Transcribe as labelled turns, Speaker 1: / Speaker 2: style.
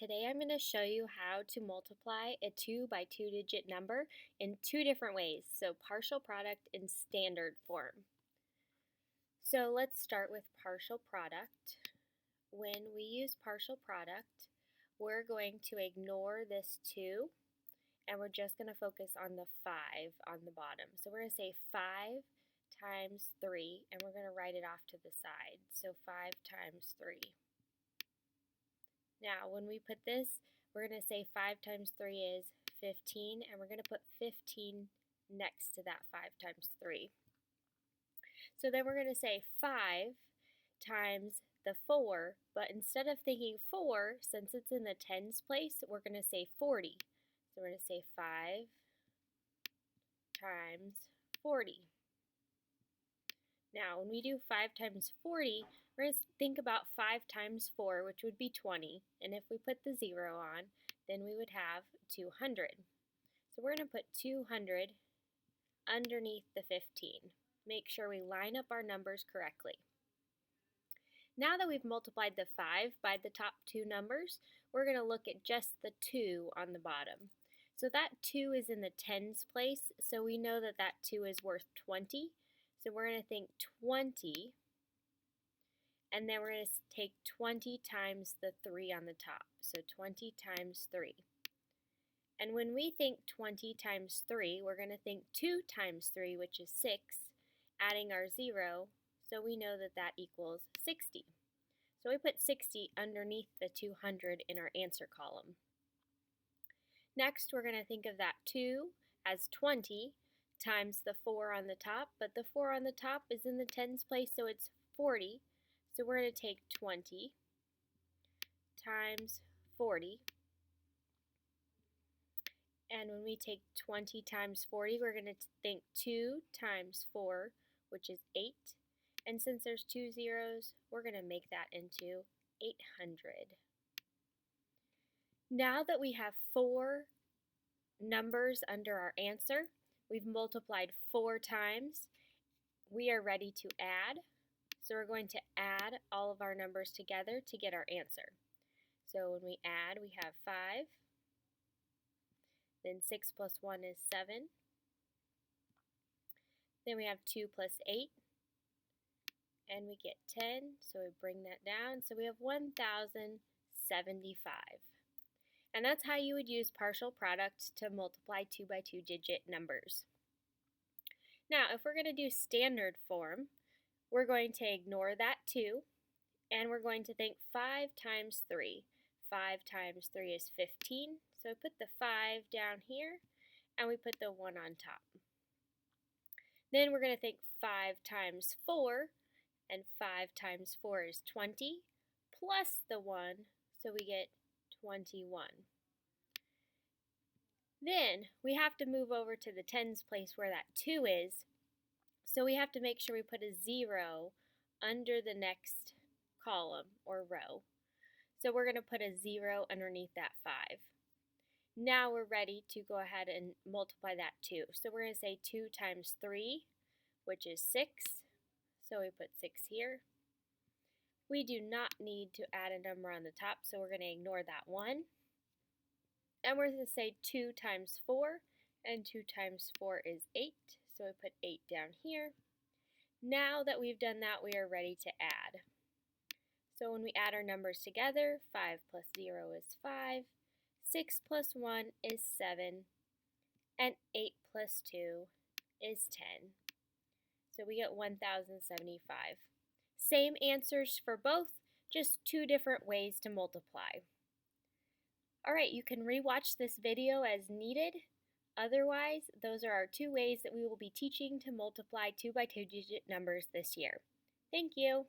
Speaker 1: Today I'm going to show you how to multiply a 2 by 2 digit number in two different ways, so partial product and standard form. So let's start with partial product. When we use partial product, we're going to ignore this 2 and we're just going to focus on the 5 on the bottom. So we're going to say 5 times 3 and we're going to write it off to the side. So 5 times 3. Now, when we put this, we're going to say 5 times 3 is 15, and we're going to put 15 next to that 5 times 3. So then we're going to say 5 times the 4, but instead of thinking 4, since it's in the tens place, we're going to say 40. So we're going to say 5 times 40. Now, when we do 5 times 40, we're going to think about 5 times 4, which would be 20. And if we put the 0 on, then we would have 200. So we're going to put 200 underneath the 15. Make sure we line up our numbers correctly. Now that we've multiplied the 5 by the top two numbers, we're going to look at just the 2 on the bottom. So that 2 is in the tens place, so we know that that 2 is worth 20. So we're going to think 20, and then we're going to take 20 times the 3 on the top. So 20 times 3. And when we think 20 times 3, we're going to think 2 times 3, which is 6, adding our 0, so we know that that equals 60. So we put 60 underneath the 200 in our answer column. Next, we're going to think of that 2 as 20 times the 4 on the top, but the 4 on the top is in the tens place, so it's 40. So we're going to take 20 times 40. And when we take 20 times 40, we're going to think 2 times 4, which is 8. And since there's two zeros, we're going to make that into 800. Now that we have 4 numbers under our answer, we've multiplied 4 times, we are ready to add. So we're going to add all of our numbers together to get our answer. So when we add, we have 5. Then 6 plus 1 is 7. Then we have 2 plus 8. And we get 10, so we bring that down. So we have 1,075. And that's how you would use partial product to multiply 2 by 2 digit numbers. Now, if we're going to do standard form, we're going to ignore that 2, and we're going to think 5 times 3. 5 times 3 is 15, so we put the 5 down here, and we put the 1 on top. Then we're going to think 5 times 4, and 5 times 4 is 20, plus the 1, so we get 21. Then we have to move over to the tens place where that 2 is, so we have to make sure we put a 0 under the next column or row. So we're going to put a 0 underneath that 5. Now we're ready to go ahead and multiply that 2. So we're going to say 2 times 3, which is 6. So we put 6 here. We do not need to add a number on the top, so we're going to ignore that 1. And we're going to say 2 times 4, and 2 times 4 is 8, so we put 8 down here. Now that we've done that, we are ready to add. So when we add our numbers together, 5 plus 0 is 5, 6 plus 1 is 7, and 8 plus 2 is 10. So we get 1,075. Same answers for both, just two different ways to multiply. Alright, you can rewatch this video as needed. Otherwise, those are our two ways that we will be teaching to multiply 2 by 2 digit numbers this year. Thank you.